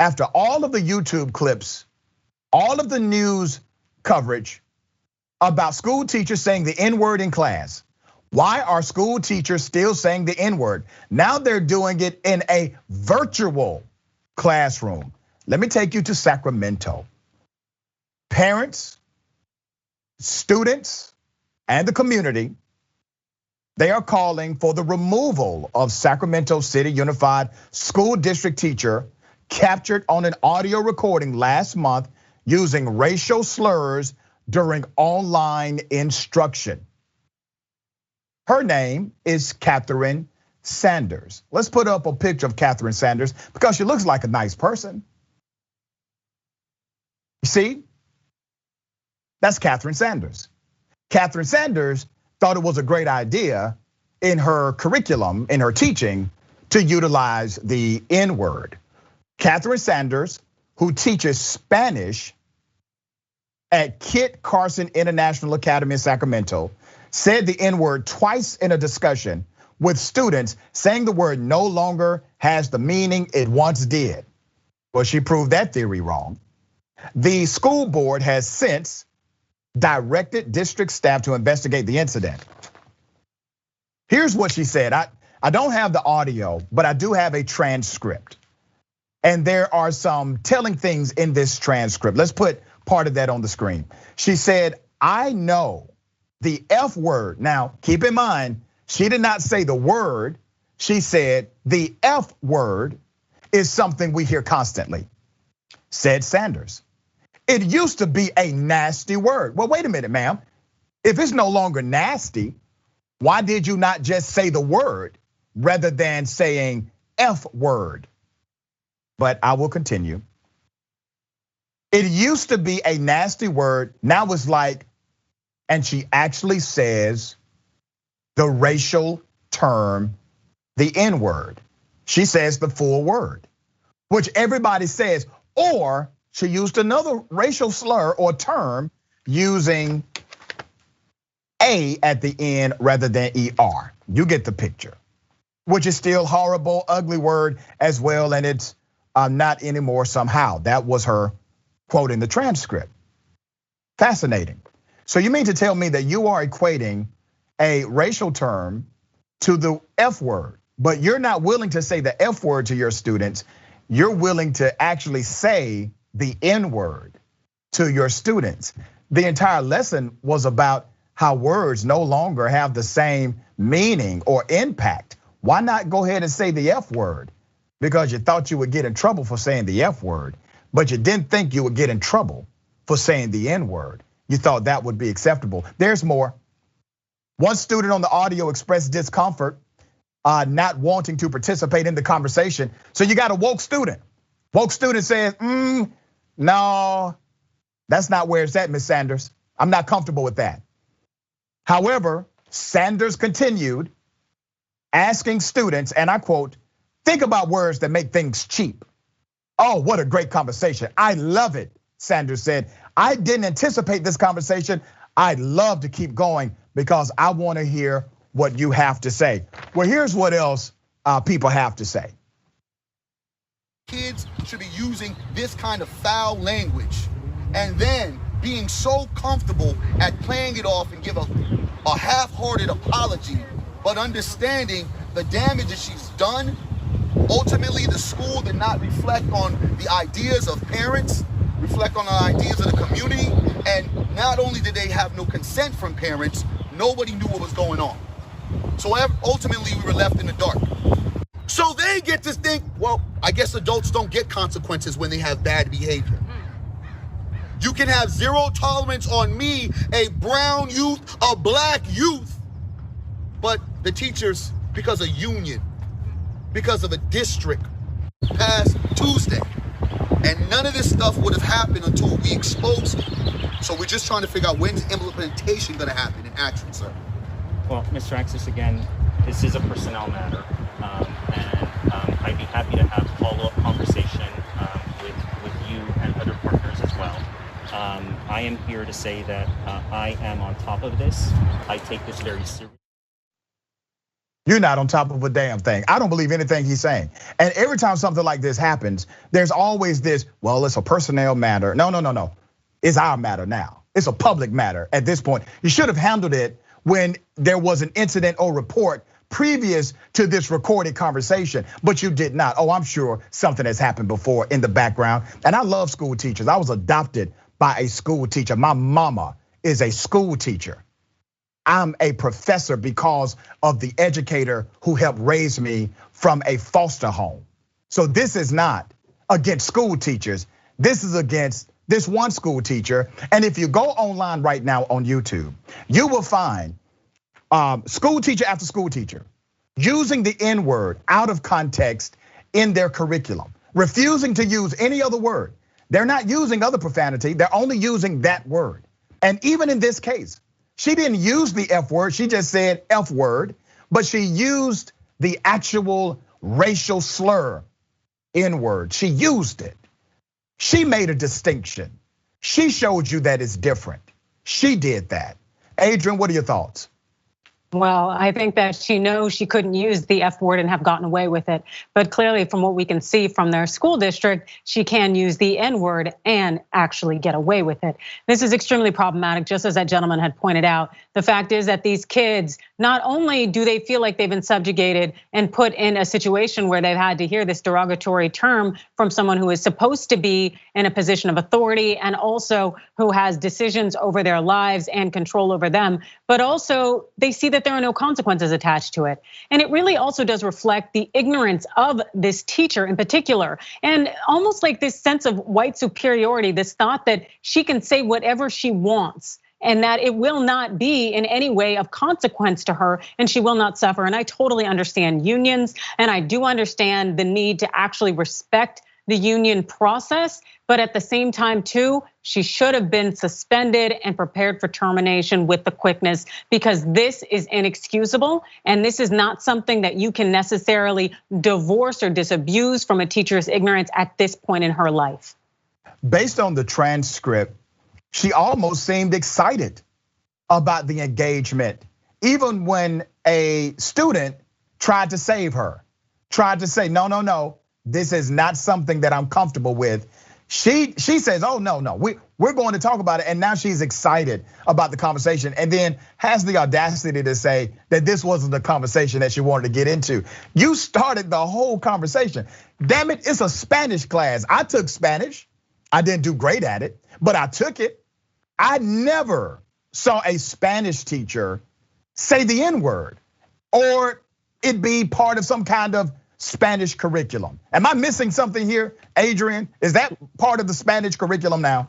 after all of the YouTube clips, all of the news coverage about school teachers saying the N-word in class. Why are school teachers still saying the N-word? Now they're doing it in a virtual classroom. Let me take you to Sacramento. Parents, students, and the community, they are calling for the removal of Sacramento City Unified School District teacher captured on an audio recording last month using racial slurs during online instruction. Her name is Catherine Sanders. Let's put up a picture of Catherine Sanders because she looks like a nice person. You see? That's Catherine Sanders. Catherine Sanders thought it was a great idea in her curriculum, in her teaching, to utilize the N-word. Catherine Sanders, who teaches Spanish at Kit Carson International Academy in Sacramento, said the N-word twice in a discussion with students, saying the word no longer has the meaning it once did. Well, she proved that theory wrong. The school board has since directed district staff to investigate the incident. Here's what she said. I don't have the audio, but I do have a transcript. And there are some telling things in this transcript. Let's put part of that on the screen. She said, I know the F word. Now, keep in mind, she did not say the word. She said the F word is something we hear constantly, said Sanders. It used to be a nasty word. Well, wait a minute, ma'am. If it's no longer nasty, why did you not just say the word rather than saying F word? But I will continue. It used to be a nasty word. Now it's like, and she actually says the racial term, the N-word. She says the full word, which everybody says, or she used another racial slur or term using A at the end rather than ER. You get the picture, which is still horrible, ugly word as well, and it's not anymore somehow. That was her quote in the transcript. Fascinating. So you mean to tell me that you are equating a racial term to the F word, but you're not willing to say the F word to your students. You're willing to actually say the N word to your students. The entire lesson was about how words no longer have the same meaning or impact. Why not go ahead and say the F word? Because you thought you would get in trouble for saying the F word, but you didn't think you would get in trouble for saying the N word. You thought that would be acceptable. There's more. One student on the audio expressed discomfort, not wanting to participate in the conversation. So you got a woke student. Woke student says, no, that's not where it's at, Ms. Sanders. I'm not comfortable with that. However, Sanders continued asking students, and I quote, think about words that make things cheap. Oh, what a great conversation. I love it, Sanders said. I didn't anticipate this conversation. I'd love to keep going because I want to hear what you have to say. Well, here's what else people have to say. Kids should be using this kind of foul language and then being so comfortable at playing it off and give a half-hearted apology, but understanding the damage that she's done. Ultimately, the school did not reflect on the ideas of parents, reflect on the ideas of the community, and not only did they have no consent from parents, nobody knew what was going on. So ultimately, we were left in the dark. So they get to think, well, I guess adults don't get consequences when they have bad behavior. You can have zero tolerance on me, a brown youth, a black youth, but the teachers, because of union, because of a district, passed Tuesday. And none of this stuff would have happened until we exposed it. So we're just trying to figure out when's implementation gonna happen in action, sir. Well, Mr. Axis, again, this is a personnel matter. And I'd be happy to have follow-up conversation with you and other partners as well. I am here to say that I am on top of this. I take this very seriously. You're not on top of a damn thing. I don't believe anything he's saying. And every time something like this happens, there's always this, well, it's a personnel matter. No. It's our matter now. It's a public matter at this point. You should have handled it when there was an incident or report previous to this recorded conversation, but you did not. Oh, I'm sure something has happened before in the background. And I love school teachers. I was adopted by a school teacher. My mama is a school teacher. I'm a professor because of the educator who helped raise me from a foster home. So this is not against school teachers. This is against this one school teacher. And if you go online right now on YouTube, you will find school teacher after school teacher using the N-word out of context in their curriculum, refusing to use any other word. They're not using other profanity, they're only using that word. And even in this case, she didn't use the F word, she just said F word, but she used the actual racial slur, N-word. She used it. She made a distinction. She showed you that it's different. She did that. Adrienne, what are your thoughts? Well, I think that she knows she couldn't use the F word and have gotten away with it. But clearly, from what we can see from their school district, she can use the N word and actually get away with it. This is extremely problematic, just as that gentleman had pointed out. The fact is that these kids, not only do they feel like they've been subjugated and put in a situation where they've had to hear this derogatory term from someone who is supposed to be in a position of authority and also who has decisions over their lives and control over them, but also they see that there are no consequences attached to it. And it really also does reflect the ignorance of this teacher in particular, and almost like this sense of white superiority, this thought that she can say whatever she wants and that it will not be in any way of consequence to her and she will not suffer. And I totally understand unions, and I do understand the need to actually respect the union process, but at the same time too, she should have been suspended and prepared for termination with the quickness, because this is inexcusable. And this is not something that you can necessarily divorce or disabuse from a teacher's ignorance at this point in her life. Based on the transcript, she almost seemed excited about the engagement, even when a student tried to save her, tried to say, no, this is not something that I'm comfortable with. She says, oh, no, we're going to talk about it. And now she's excited about the conversation, and then has the audacity to say that this wasn't the conversation that she wanted to get into. You started the whole conversation. Damn it, it's a Spanish class. I took Spanish. I didn't do great at it, but I took it. I never saw a Spanish teacher say the N-word or it be part of some kind of Spanish curriculum. Am I missing something here, Adrienne? Is that part of the Spanish curriculum now?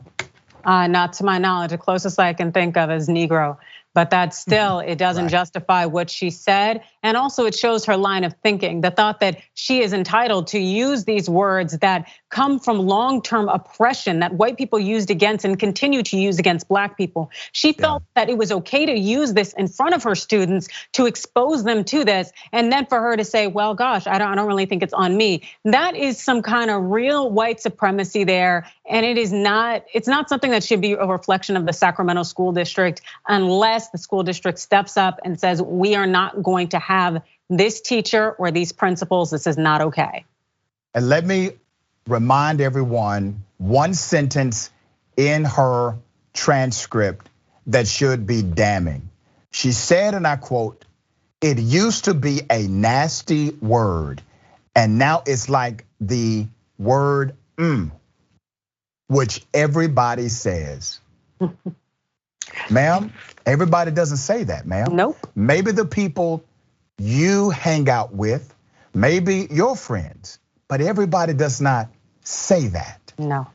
Not to my knowledge. The closest I can think of is Negro. But that still, it doesn't justify what she said. And also it shows her line of thinking, the thought that she is entitled to use these words that come from long-term oppression that white people used against and continue to use against black people. She felt that it was okay to use this in front of her students to expose them to this. And then for her to say, well, gosh, I don't really think it's on me. That is some kind of real white supremacy there. And it's not something that should be a reflection of the Sacramento school district unless the school district steps up and says, we are not going to have this teacher or these principals. This is not okay. And let me remind everyone one sentence in her transcript that should be damning. She said, and I quote, "It used to be a nasty word, and now it's like the word which everybody says." Ma'am, everybody doesn't say that, ma'am. Nope. Maybe the people you hang out with, maybe your friends, but everybody does not say that. No.